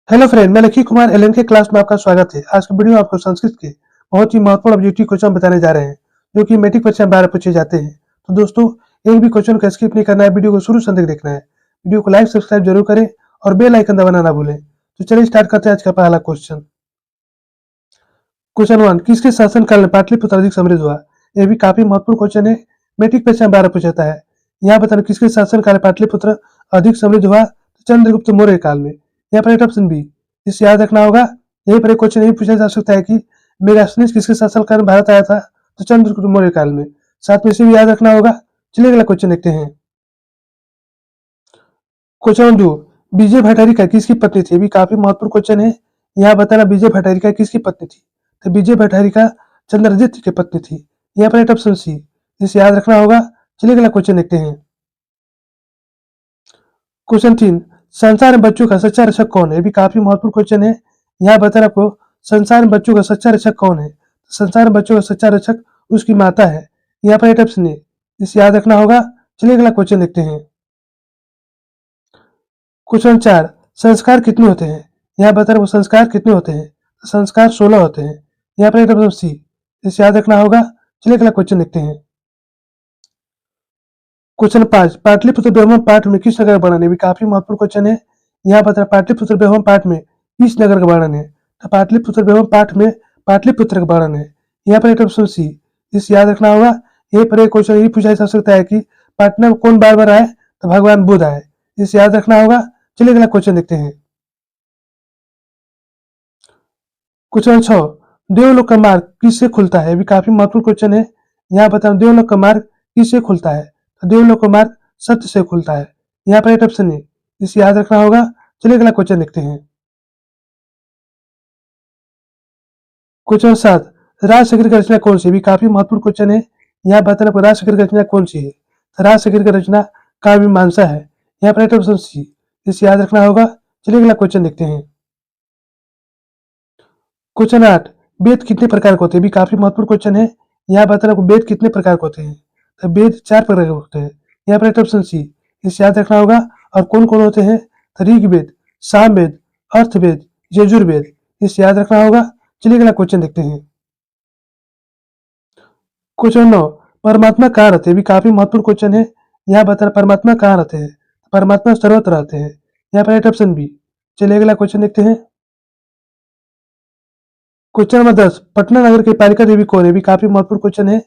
Hello friend, मैं lucky Kumar LN के class में आपका स्वागत है। आज की वीडियो में आपको संस्कृत के बहुत ही महत्वपूर्ण ऑब्जेक्टिव क्वेश्चन बताने जा रहे हैं, जो कि मैट्रिक परीक्षा में बार पूछे जाते हैं। तो दोस्तों, एक भी क्वेश्चन को स्किप नहीं करना है, वीडियो को शुरू से अंत तक देखना है। वीडियो को लाइक सब्सक्राइब जरूर करें और बेल आइकन दबाना ना भूलें। तो चलिए स्टार्ट करते हैं आज का पहला क्वेश्चन। क्वेश्चन 1, किसके शासनकाल में पाटलिपुत्र अधिक समृद्ध हुआ? यह भी काफी महत्वपूर्ण क्वेश्चन है, मैट्रिक परीक्षा में बार पूछा जाता है। यहाँ बताना किसके शासनकाल में पाटलिपुत्र अधिक समृद्ध हुआ? तो चंद्रगुप्त मौर्य काल में। यहाँ पर ऑप्शन बी, इसे याद रखना होगा। यहीं पर एक क्वेश्चन यही पूछा जा सकता है कि मेगास्थनीज किसके शासनकाल में भारत आया था? तो चंद्रगुप्त मौर्य काल में। साथ में इसे भी याद रखना होगा। चलिए अगला क्वेश्चन देखते हैं। क्वेश्चन 2, विजय भट्टारिका किसकी पत्नी थी? भी काफी महत्वपूर्ण क्वेश्चन है। यहाँ बताना विजय भट्टारिका किसकी पत्नी थी? तो विजय भट्टारिका चंद्रजित की पत्नी थी। यहाँ पर ऑप्शन सी, इसे याद रखना होगा। चलिए अगला क्वेश्चन देखते हैं। क्वेश्चन 3, संसार में बच्चों का सच्चा रक्षक कौन है? भी काफी महत्वपूर्ण क्वेश्चन है। यहाँ बताना आपको संसार में बच्चों का सच्चा रक्षक कौन है? संसार में बच्चों का सच्चा रक्षक उसकी माता है। यहाँ पर ऑप्शन ए, इसे याद रखना होगा। चलिए अगला क्वेश्चन देखते हैं। क्वेश्चन 4, संस्कार कितने होते हैं? यहाँ बताना वो संस्कार कितने होते हैं? संस्कार 16 होते हैं। यहाँ पर ऑप्शन सी, इसे याद रखना होगा। चलिए अगला क्वेश्चन देखते हैं। क्वेश्चन 5, पाटलिपुत्र बेहम पाठ में किस नगर का वर्णन है? भी काफी महत्वपूर्ण क्वेश्चन है। यहाँ बता पाटलिपुत्र बेहम पाठ में किस नगर का वर्णन है? तो पाटलिपुत्र बेहम पाठ में पाटलिपुत्र का वर्णन है। यहाँ पर ऑप्शन सी, इसे याद रखना होगा। यहीं पर एक क्वेश्चन ये पूछा जा सकता है कि पटना में कौन बार बार आए? तो भगवान बुद्ध आए। इसे याद रखना होगा। चलिए अगला क्वेश्चन देखते हैं। क्वेश्चन 6, देवलोक का मार्ग किससे खुलता है? भी काफी महत्वपूर्ण क्वेश्चन है। यहाँ बताओ देवलोक का मार्ग किससे खुलता है? तो देवलोक का मार्ग सत्य से खुलता है। यहाँ पर ऑप्शन है, इसे याद रखना होगा। चलिए अगला क्वेश्चन देखते हैं। क्वेश्चन 7, राजशेखर की रचना कौन सी? भी काफी महत्वपूर्ण क्वेश्चन है। यहाँ बताना आपको राजशेखर की रचना कौन सी है? तो राजशेखर की रचना काव्य मीमांसा है। यहाँ पर ऑप्शन सी, इसे याद रखना होगा। चलिए अगला क्वेश्चन देखते हैं। क्वेश्चन 8, वेद कितने प्रकार के होते हैं? भी काफी महत्वपूर्ण क्वेश्चन है। यहाँ बताना आपको वेद कितने प्रकार के होते हैं? तो वेद 4 प्रकार के होते हैं। यहाँ पर ऑप्शन सी, इसे याद रखना होगा। और कौन कौन होते हैं? तो ऋग्वेद, सामवेद, अर्थवेद, यजुर्वेद। इसे याद रखना होगा। चलिए अगला क्वेश्चन देखते हैं। क्वेश्चन 9, परमात्मा कहाँ रहते हैं? भी काफी महत्वपूर्ण क्वेश्चन है। यहाँ बताना परमात्मा कहाँ रहते हैं? परमात्मा सर्वत्र रहते हैं। यहाँ पर ऑप्शन बी। चलिए अगला क्वेश्चन देखते हैं। क्वेश्चन नंबर 10, पटना नगर की पालिका देवी कौन है? भी काफी महत्वपूर्ण क्वेश्चन है।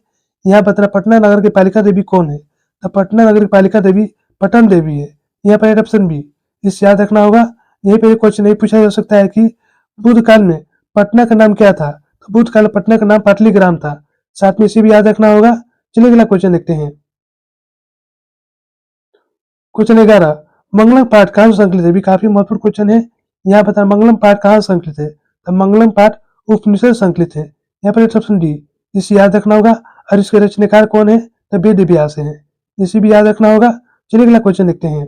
यहाँ बताना पटना नगर की पालिका देवी कौन है? तो पटना नगर की पालिका देवी पटन देवी है। यहाँ पर ऑप्शन बी, इसे याद रखना होगा। यहीं पर एक क्वेश्चन ये पूछा जा सकता है कि बुद्ध काल में पटना का नाम क्या था? तो बुद्ध काल में पटना का नाम पाटलिग्राम था। साथ में इसे भी याद रखना होगा। चलिए अगला क्वेश्चन देखते हैं। क्वेश्चन 11, मंगलम पाठ कहाँ से संकलित है? भी काफी महत्वपूर्ण क्वेश्चन है। यहाँ बताना मंगलम पाठ कहाँ से संकलित है? तो मंगलम पाठ उपनिषद से संकलित है। यहाँ पर ऑप्शन डी, इसे याद रखना होगा। और इसके रचनाकार कौन है? तो वेद व्यास है। इसे भी याद रखना होगा। चलिए अगला क्वेश्चन देखते हैं।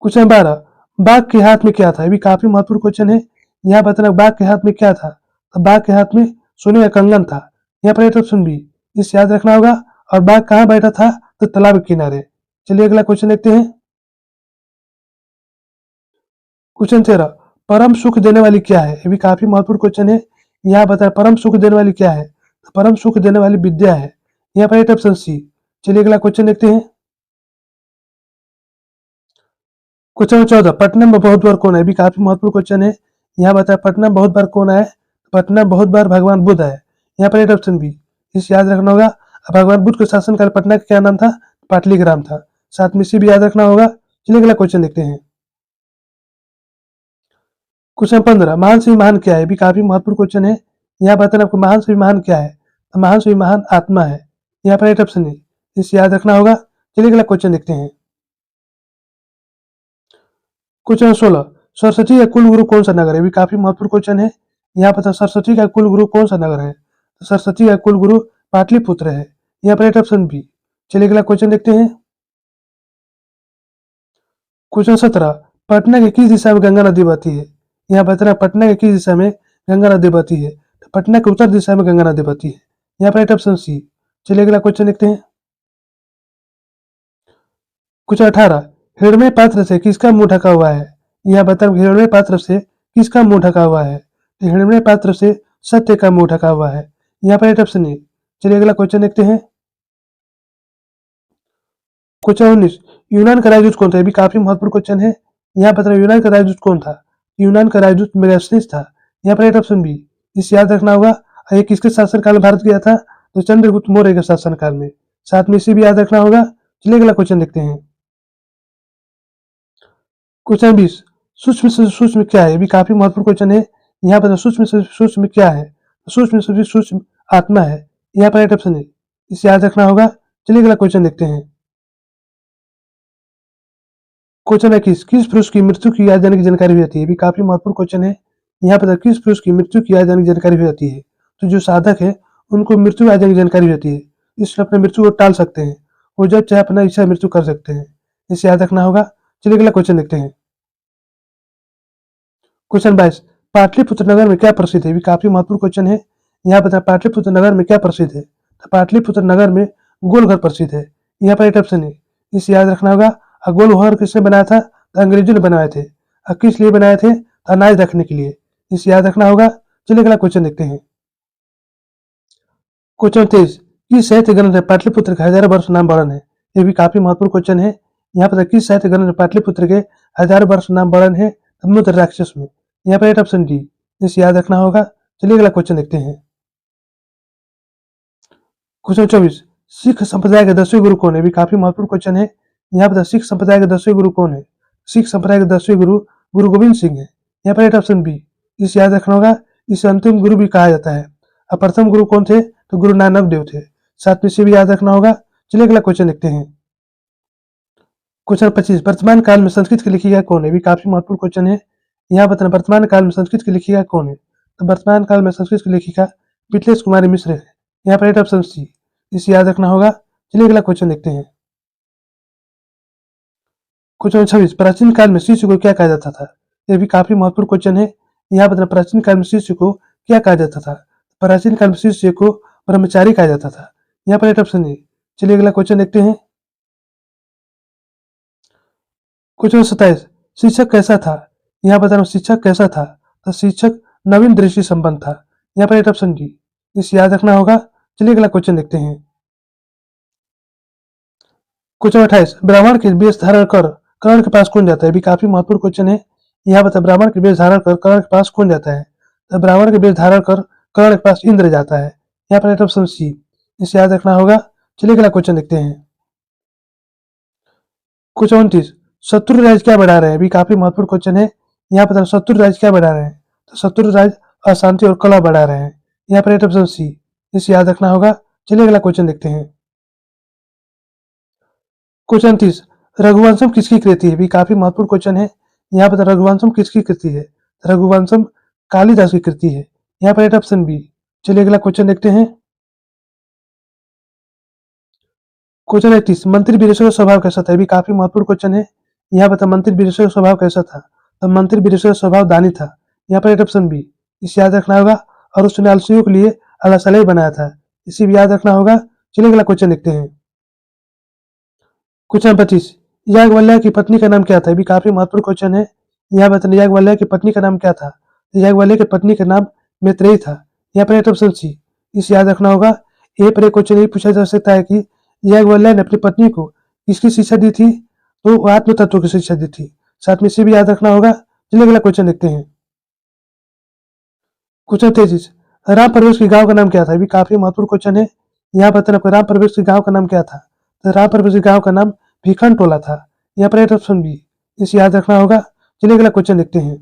क्वेश्चन 12, बाघ के हाथ में क्या था? ये भी काफी महत्वपूर्ण क्वेश्चन है। यहाँ बताना बाघ के हाथ में क्या था? तो बाघ के हाथ में सोने का कंगन था। यहाँ पर ऑप्शन बी, इसे याद रखना होगा। और बाघ कहाँ बैठा था? तो तालाब के किनारे। चलिए अगला क्वेश्चन देखते हैं। क्वेश्चन 13, परम सुख देने वाली क्या है? ये भी काफी महत्वपूर्ण क्वेश्चन है। यहाँ बताए परम सुख देने वाली क्या है? तो परम सुख देने वाली विद्या है। यहाँ पर ऑप्शन सी। चलिए अगला क्वेश्चन देखते हैं। क्वेश्चन 14, पटना में बहुत बार कौन है? भी काफी महत्वपूर्ण क्वेश्चन है। यहाँ बताए पटना में बहुत बार कौन आए? पटना में बहुत बार भगवान बुद्ध आए। यहाँ पर ऑप्शन बी, इसे याद रखना होगा। भगवान बुद्ध के शासनकाल पटना का क्या नाम था? पाटलिग्राम था। साथ में इसे भी याद रखना होगा। चलिए अगला क्वेश्चन देखते हैं। क्वेश्चन 15, महान से भी महान क्या है? भी काफी महत्वपूर्ण क्वेश्चन है। यहाँ बताना आपको महान से भी महान क्या है? तो महान से भी महान आत्मा है। यहाँ पर ऑप्शन है, इसे याद रखना होगा। चलिए अगला क्वेश्चन देखते हैं। क्वेश्चन 16, सरस्वती का कुल गुरु कौन सा नगर है? भी काफी महत्वपूर्ण क्वेश्चन है। यहाँ पर सरस्वती का कुल गुरु कौन सा नगर है? तो सरस्वती का कुल गुरु पाटलिपुत्र है। यहाँ पर ऑप्शन बी। चलिए अगला क्वेश्चन देखते हैं। क्वेश्चन 17, पटना के किस दिशा में गंगा नदी बहती है? यहाँ बताना पटना के किस दिशा में गंगा नदी बहती है? तो पटना के उत्तर दिशा में गंगा नदी बहती है। यहाँ पर ऑप्शन सी। चलिए अगला क्वेश्चन देखते हैं। क्वेश्चन 18, हिरण्य पात्र से किसका मुंह ढका हुआ है? यहाँ बताओ हिरण्य पात्र से किसका मुंह ढका हुआ है? तो हिरण्य पात्र से सत्य का मुंह ढका हुआ है। यहाँ पर राइट ऑप्शन है। चलिए अगला क्वेश्चन देखते हैं। क्वेश्चन 19, यूनान का राजदूत कौन था? ये भी काफी महत्वपूर्ण क्वेश्चन है। यहाँ पर यूनान का राजदूत कौन था? यूनान का राजदूत मेगास्थिनिस था। यहाँ पर राइट ऑप्शन बी। इसे याद रखना होगा। ये किसके शासनकाल में भारत गया था? तो चंद्रगुप्त मौर्य के शासनकाल में। साथ में इसे भी याद रखना होगा। चलिए अगला क्वेश्चन देखते हैं। क्वेश्चन 20, सूक्ष्म से सूक्ष्म क्या है? ये भी काफी महत्वपूर्ण क्वेश्चन है। यहाँ पर सूक्ष्म से सूक्ष्म क्या है? सूक्ष्म से सूक्ष्म आत्मा है। यहाँ पर राइट ऑप्शन है। इसे याद रखना होगा। चलिए अगला क्वेश्चन देखते हैं। क्वेश्चन 21, किस पुरुष की मृत्यु की याद जाने की जानकारी भी आती है? भी काफी महत्वपूर्ण क्वेश्चन है। यहाँ पर किस पुरुष की मृत्यु की याद जाने की जानकारी भी आती है? तो जो साधक है उनको मृत्यु याद जाने की जानकारी भी आती है, इसलिए अपने मृत्यु को टाल सकते हैं। वो जब चाहे अपना इच्छा मृत्यु कर सकते हैं। इसे याद रखना होगा। चलिए अगला क्वेश्चन देखते हैं। क्वेश्चन 22, पाटलिपुत्र नगर में क्या प्रसिद्ध है? भी काफी महत्वपूर्ण क्वेश्चन है। यहाँ पर पाटलिपुत्र नगर में क्या प्रसिद्ध है? तो पाटलिपुत्र नगर में गोलघर प्रसिद्ध है। यहाँ पर एक ऑप्शन है। इसे याद रखना होगा। गोलघर किसने बनाया था? तो अंग्रेजों ने बनाए थे। किस लिए बनाए थे? तो अनाज रखने के लिए। इसे याद रखना होगा। चलिए अगला क्वेश्चन देखते हैं। क्वेश्चन 23, किस साहित्य ग्रंथ है पाटलिपुत्र का हजारों वर्ष नाम वर्णन है? ये भी काफी महत्वपूर्ण क्वेश्चन है। यहाँ पर किस साहित्य ग्रंथ पाटलिपुत्र के हजारों वर्ष नाम वर्णन है? समुद्र राक्षस में। यहाँ पर एक ऑप्शन डी। इसे याद रखना होगा। चलिए अगला क्वेश्चन देखते हैं। क्वेश्चन 24, सिख संप्रदाय के 10वें गुरु कौन है? भी काफी महत्वपूर्ण क्वेश्चन है। यहाँ पर सिख संप्रदाय के 10वें गुरु कौन है? सिख संप्रदाय के 10वें गुरु गुरु गोविंद सिंह है। यहाँ पर एक ऑप्शन बी। इसे याद रखना होगा। इसे अंतिम गुरु भी कहा जाता है। अब प्रथम गुरु कौन थे? तो गुरु नानक देव थे। साथ में से भी याद रखना होगा। चलिए अगला क्वेश्चन देखते हैं। क्वेश्चन 25, वर्तमान काल में संस्कृत की लेखिका कौन है? भी काफी महत्वपूर्ण क्वेश्चन है। यहाँ बताना वर्तमान काल में संस्कृत की लेखिका कौन है? तो वर्तमान काल में संस्कृत की लेखिका मिथिलेश कुमारी मिश्र है। यहाँ पर राइट ऑप्शन सी। इसे याद रखना होगा। चलिए अगला क्वेश्चन देखते हैं। क्वेश्चन 26, प्राचीन काल में शिष्य को क्या कहा जाता था? यह भी काफी महत्वपूर्ण क्वेश्चन है। यहाँ बताना प्राचीन काल में शिष्य को क्या कहा जाता था? प्राचीन काल में शिष्य को ब्रह्मचारी कहा जाता था। यहाँ पर राइट ऑप्शन है। चलिए अगला क्वेश्चन देखते हैं। क्वेश्चन 27, शिक्षक कैसा था? यहाँ बताना शिक्षक कैसा था? तो शिक्षक नवीन दृष्टि संपन्न था। यहाँ पर राइट ऑप्शन डी। इसे याद रखना होगा। चलिए अगला क्वेश्चन देखते हैं। क्वेश्चन 28, ब्राह्मण के वेश धारण कर कर्ण के पास कौन जाता है? भी काफी महत्वपूर्ण क्वेश्चन है। यहाँ बता ब्राह्मण के वेश धारण कर कर्ण के पास कौन जाता है? तो ब्राह्मण के वेश धारण कर कर्ण के पास इंद्र जाता है। यहाँ पर राइट ऑप्शन सी। इसे याद रखना होगा। चलिए अगला क्वेश्चन देखते हैं। क्वेश्चन 29, शत्रु राज क्या बढ़ा रहे हैं? भी काफी महत्वपूर्ण क्वेश्चन है। यहाँ पर शत्रु राज क्या बढ़ा रहे हैं? तो शत्रु राज अशांति और कलह बढ़ा रहे हैं। यहाँ पर राइट ऑप्शन सी। इसे याद रखना होगा। चलिए अगला क्वेश्चन देखते हैं। क्वेश्चन 30, रघुवंशम किसकी कृति है? भी काफी महत्वपूर्ण क्वेश्चन है। यहाँ पर रघुवंशम किसकी कृति है? रघुवंशम कालिदास की कृति है। यहाँ पर राइट ऑप्शन बी। चलिए अगला क्वेश्चन देखते हैं। क्वेश्चन 31, मंत्री विदेशों का स्वभाव कैसा था? ये भी काफी महत्वपूर्ण क्वेश्चन है। यहाँ बता मंत्री विदेशों का स्वभाव कैसा था? तो मंत्री विदेशों का स्वभाव दानी था। यहाँ पर राइट ऑप्शन बी। इसे याद रखना होगा। और उसने आलसियों के लिए अलासले बनाया था। इसे भी याद रखना होगा। चलिए अगला क्वेश्चन देखते हैं। क्वेश्चन 25, याज्ञवल्क्य की पत्नी का नाम क्या था? ये भी काफी महत्वपूर्ण क्वेश्चन है। यहाँ बताना याज्ञवल्क्य की पत्नी का नाम क्या था? याज्ञवल्क्य की पत्नी का नाम मैत्रेयी था। यहाँ पर राइट ऑप्शन सी। इसे याद रखना होगा। ए पर एक क्वेश्चन ये पूछा जा सकता है कि याज्ञवल्क्य ने अपनी पत्नी को किसकी शिक्षा दी थी? तो वो आत्म तत्व की शिक्षा दी थी। साथ में इसे भी याद रखना होगा। चलिए अगला क्वेश्चन देखते हैं। क्वेश्चन 23, राम प्रवेश के गांव का नाम क्या था? ये भी काफी महत्वपूर्ण क्वेश्चन है। यहाँ बताना राम प्रवेश के गांव का नाम क्या था? तो राम प्रवेश के गांव का नाम भीखन टोला था। यहाँ पर राइट ऑप्शन बी। इसे याद रखना होगा। चलिए अगला क्वेश्चन देखते हैं।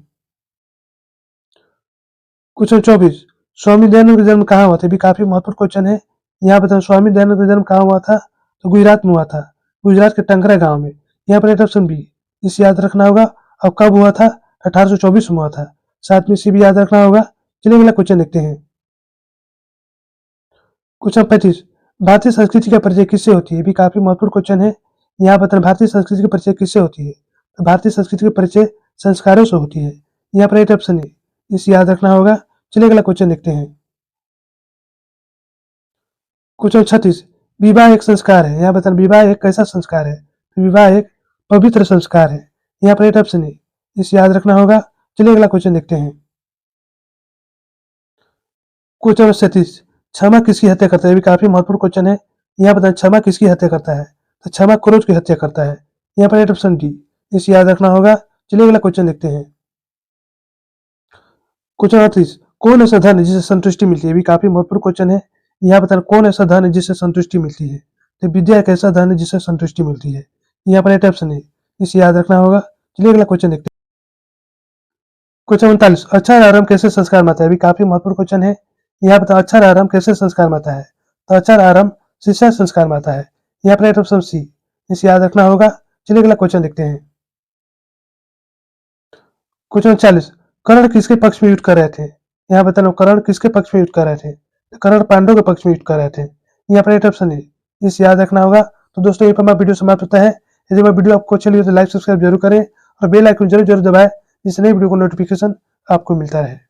क्वेश्चन 24, स्वामी दयानंद का जन्म कहाँ हुआ था? भी काफी महत्वपूर्ण क्वेश्चन है। यहाँ बताओ स्वामी दयानंद का जन्म कहाँ हुआ था? तो गुजरात में हुआ था। गुजरात के टंकरा गांव में। यहाँ पर राइट ऑप्शन बी। इसे याद रखना होगा। अब कब हुआ था? 1824 में हुआ था। साथ में इसे भी याद रखना होगा। चलिए अगला क्वेश्चन देखते हैं। क्वेश्चन 35, भारतीय संस्कृति का परिचय किससे होती है? भी काफी महत्वपूर्ण क्वेश्चन है। यहाँ बताना भारतीय संस्कृति का परिचय किससे होती है? तो भारतीय संस्कृति का परिचय संस्कारों से होती है। यहाँ पर राइट ऑप्शन है। इसे याद रखना होगा। चलिए अगला क्वेश्चन देखते हैं। क्वेश्चन 36, विवाह एक संस्कार है। यहाँ बताना विवाह एक कैसा संस्कार है? तो विवाह एक पवित्र संस्कार है। यहाँ पर राइट ऑप्शन है। इसे याद रखना होगा। चलिए अगला क्वेश्चन देखते हैं। क्वेश्चन नंबर 37, क्षमा किसकी हत्या करता है? ये भी काफी महत्वपूर्ण क्वेश्चन है। यहाँ बताएं क्षमा किसकी हत्या करता है? तो क्षमा क्रोध की हत्या करता है। यहाँ पर ऑप्शन डी, इसे याद रखना होगा। चलिए अगला क्वेश्चन देखते हैं। क्वेश्चन 38, कौन ऐसा धन है जिसे संतुष्टि मिलती है? ये भी काफी महत्वपूर्ण क्वेश्चन है। यहाँ बताना कौन ऐसा धन है जिससे संतुष्टि मिलती है? तो विद्या एक ऐसा धन है जिससे संतुष्टि मिलती है। यहाँ पर ऑप्शन है, इसे याद रखना होगा। चलिए अगला क्वेश्चन देखते हैं। क्वेश्चन 39, अच्छा आराम कैसे संस्कार माता है? भी काफी महत्वपूर्ण क्वेश्चन है। यहाँ बताओ अच्छा आराम कैसे संस्कार माता है? तो अच्छा आराम शिक्षा संस्कार माता है। यहाँ पर ऑप्शन सी, इसे याद रखना होगा। चलिए अगला क्वेश्चन देखते हैं। क्वेश्चन 40, कर्ण किसके पक्ष में युद्ध कर रहे थे? यहाँ बताना कर्ण किसके पक्ष में युद्ध कर रहे थे? तो कर्ण पांडव के पक्ष में युद्ध कर रहे थे। यहाँ पर ऑप्शन है, इसे याद रखना होगा। तो दोस्तों, ये पर वीडियो समाप्त होता है। यदि मैं वीडियो आपको अच्छी लगी तो लाइक सब्सक्राइब जरूर करें और बेल आइकन जरूर जरूर दबाएं, जिससे नई वीडियो को नोटिफिकेशन आपको मिलता रहे।